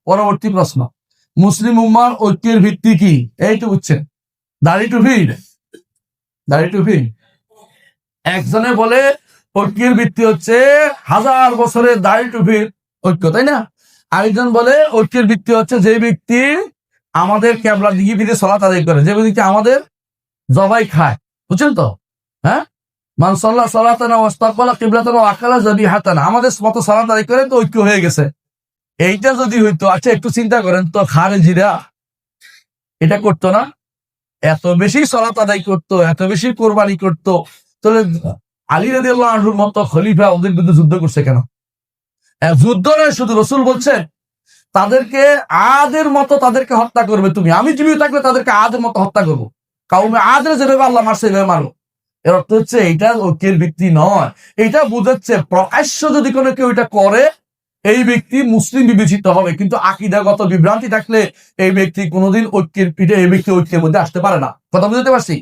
পরবর্তী প্রশ্ন, মুসলিম উম্মার ঐক্যের ভিত্তি কি? এই তো বুঝছেন, দাড়ি টুপি। একজনে বলে ঐক্যের ভিত্তি হচ্ছে 1000 বছরের দাড়ি টুপির ঐক্য, তাই না? আরেকজন বলে ঐক্যের ভিত্তি হচ্ছে যে ব্যক্তি আমাদের ক্যাবলার দিকে ফিরে সালাত আদায় করে, যে ব্যক্তি আমাদের জবাই খায়। বুঝছেন তো? হ্যাঁ, মান সাল্লাহ সালাতানা ওয়াস্তাকবালা কিবলাতানা ওয়া আকালা যাবিহাতানা, আমাদের মতো সালাত আদায় করে, তো ঐক্য হয়ে গেছে। এইটা যদি হইতো, আচ্ছা একটু চিন্তা করেন তো, খারেজিরা এটা করতো না? এত বেশি সালাত আদায় করতো, এত বেশি কোরবানি করতো, তাহলে আলী রাদিয়াল্লাহু আনহুর মতো খলিফা ওদের বিরুদ্ধে যুদ্ধ করছে কেন? যুদ্ধ নয়, শুধু রাসূল বলছেন তাদেরকে আদের মতো তাদেরকে হত্যা করবে তুমি। আমি জীবিত থাকলে তাদেরকে আদের মতো হত্যা করবো। কাউমে আদের যেভাবে আল্লাহ মারছে সেভাবে মারো। এর অর্থ হচ্ছে এইটা ঐক্যের ভিত্তি নয়। এইটা বুঝাচ্ছে প্রকাশ্য যদি কোনো কেউ এটা করে, এই ব্যক্তি মুসলিম বিবেচিত হবে, কিন্তু আকীদাগত বিভ্রান্তি থাকলে এই ব্যক্তি কোনোদিন ঐক্যের মধ্যে আসতে পারে না। কথা বুঝতে পারছি?